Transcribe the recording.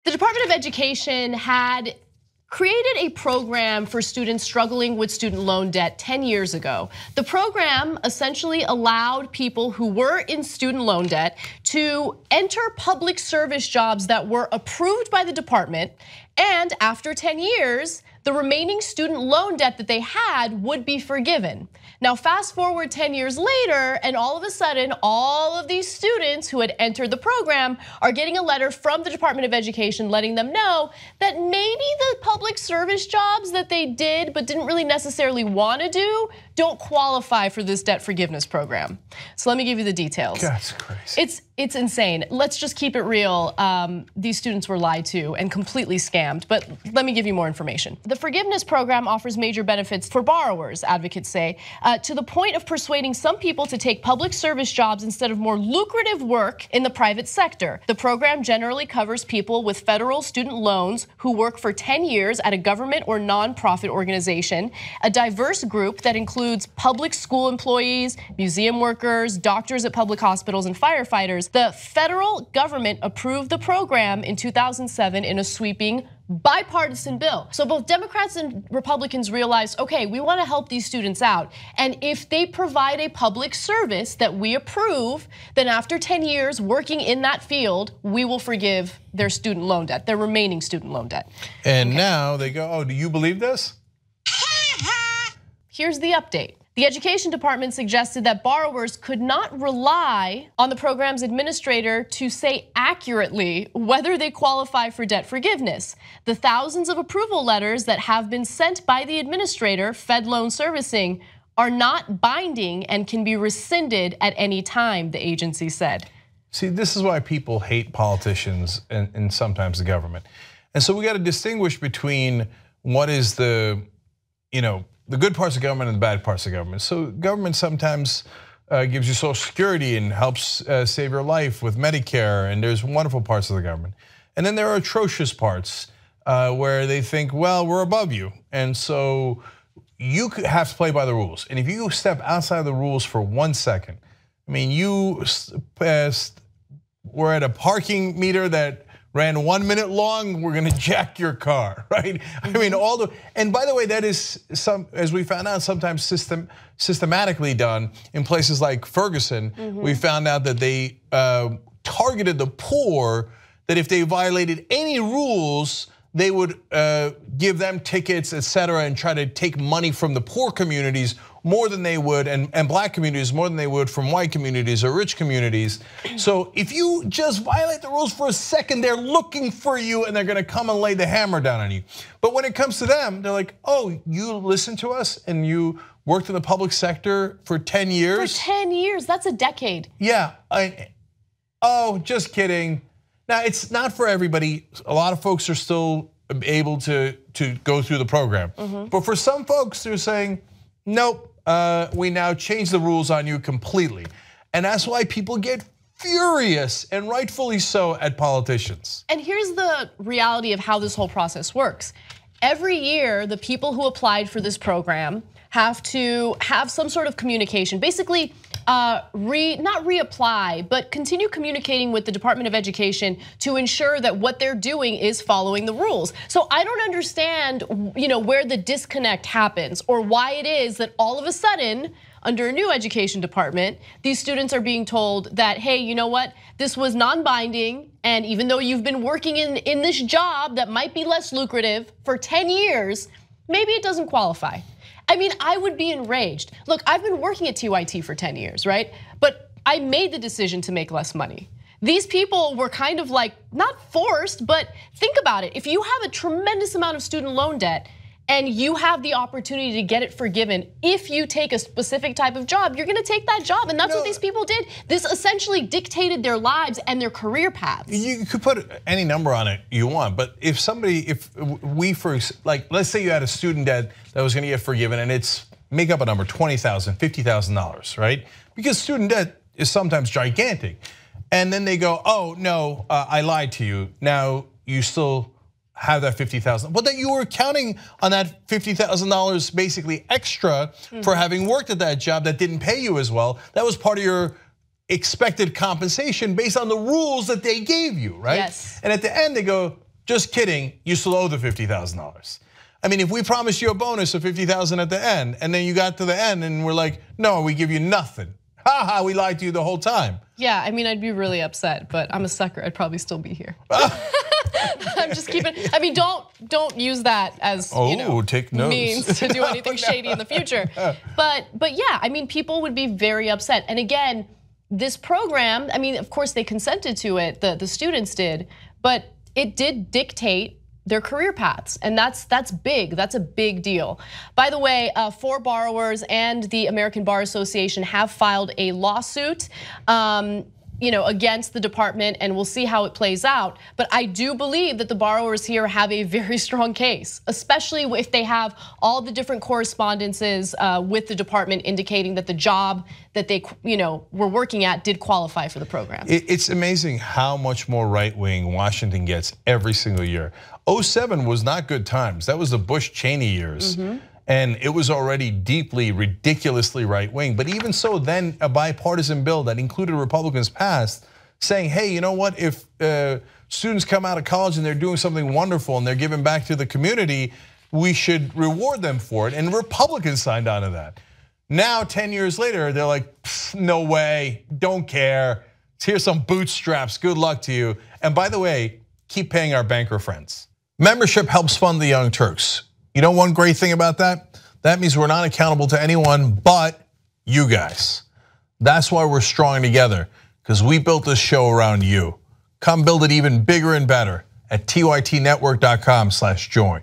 The Department of Education had created a program for students struggling with student loan debt 10 years ago. The program essentially allowed people who were in student loan debt to enter public service jobs that were approved by the department, and after 10 years, the remaining student loan debt that they had would be forgiven. Now, fast forward 10 years later, and all of a sudden, all of these students who had entered the program are getting a letter from the Department of Education letting them know that maybe the public service jobs that they did but didn't really necessarily want to do don't qualify for this debt forgiveness program. So let me give you the details. That's crazy. It's insane. Let's just keep it real. These students were lied to and completely scammed, but let me give you more information. The forgiveness program offers major benefits for borrowers, advocates say, to the point of persuading some people to take public service jobs instead of more lucrative work in the private sector. The program generally covers people with federal student loans who work for 10 years at a government or nonprofit organization, a diverse group that includes public school employees, museum workers, doctors at public hospitals, and firefighters. The federal government approved the program in 2007 in a sweeping bipartisan bill. So both Democrats and Republicans realized, okay, we want to help these students out. And if they provide a public service that we approve, then after 10 years working in that field, we will forgive their student loan debt, their remaining student loan debt. And now they go, oh, do you believe this? Here's the update. The Education Department suggested that borrowers could not rely on the program's administrator to say accurately whether they qualify for debt forgiveness. The thousands of approval letters that have been sent by the administrator, FedLoan Servicing, are not binding and can be rescinded at any time, the agency said. See, this is why people hate politicians and sometimes the government. And so we got to distinguish between what is the good parts of government and the bad parts of government. So government sometimes gives you Social Security and helps save your life with Medicare, and there's wonderful parts of the government. And then there are atrocious parts where they think, well, we're above you. And so you have to play by the rules. And if you step outside the rules for 1 second, I mean, you were at a parking meter that ran 1 minute long, we're gonna jack your car, right? I mean, and by the way, that is as we found out, sometimes systematically done in places like Ferguson. We found out that they targeted the poor, that if they violated any rules, they would give them tickets, et cetera, and try to take money from the poor communities more than they would, and black communities more than they would from white communities or rich communities. So if you just violate the rules for a second, they're looking for you and they're gonna come and lay the hammer down on you. But when it comes to them, they're like, oh, you listened to us and you worked in the public sector for 10 years? For 10 years, that's a decade. Yeah, oh, just kidding. Now, it's not for everybody. A lot of folks are still able to go through the program. But for some folks, they're saying, nope, we now change the rules on you completely. And that's why people get furious, and rightfully so, at politicians. And here's the reality of how this whole process works. Every year, the people who applied for this program have to have some sort of communication, basically not reapply, but continue communicating with the Department of Education to ensure that what they're doing is following the rules. So I don't understand, where the disconnect happens or why it is that all of a sudden, under a new education department, these students are being told that, hey, you know what? This was non-binding, and even though you've been working in this job that might be less lucrative for 10 years, maybe it doesn't qualify. I mean, I would be enraged. Look, I've been working at TYT for 10 years, right? But I made the decision to make less money. These people were kind of like, not forced, but think about it. If you have a tremendous amount of student loan debt and you have the opportunity to get it forgiven, if you take a specific type of job, you're gonna take that job, and that's what these people did. This essentially dictated their lives and their career paths. You could put any number on it you want, but if let's say you had a student debt that was gonna get forgiven, and it's, make up a number, $20,000, $50,000, right? Because student debt is sometimes gigantic. And then they go, oh no, I lied to you. Now you still have that $50,000, but that you were counting on that $50,000 basically extra for having worked at that job that didn't pay you as well. That was part of your expected compensation based on the rules that they gave you, right? Yes. And at the end they go, just kidding, you still owe the $50,000. I mean, if we promised you a bonus of $50,000 at the end, and then you got to the end and we're like, no, we give you nothing. Ha ha, we lied to you the whole time. Yeah, I mean, I'd be really upset, but I'm a sucker. I'd probably still be here. I'm just keeping. I mean, don't use that as take notes. means to do anything shady in the future. But yeah, I mean, people would be very upset. And again, this program, I mean, of course they consented to it. The students did, but it did dictate their career paths, and that's big. That's a big deal. By the way, 4 borrowers and the American Bar Association have filed a lawsuit, against the department, and we'll see how it plays out. But I do believe that the borrowers here have a very strong case, especially if they have all the different correspondences with the department indicating that the job that they were working at did qualify for the program. It's amazing how much more right-wing Washington gets every single year. 2007 was not good times. That was the Bush-Cheney years. And it was already deeply, ridiculously right-wing. But even so, then a bipartisan bill that included Republicans passed, saying, hey, you know what, if students come out of college and they're doing something wonderful and they're giving back to the community, we should reward them for it. And Republicans signed on to that. Now, 10 years later, they're like, no way, don't care. Here's some bootstraps, good luck to you. And by the way, keep paying our banker friends. Membership helps fund the Young Turks. You know one great thing about that? That means we're not accountable to anyone but you guys. That's why we're strong together, because we built this show around you. Come build it even bigger and better at tytnetwork.com/join.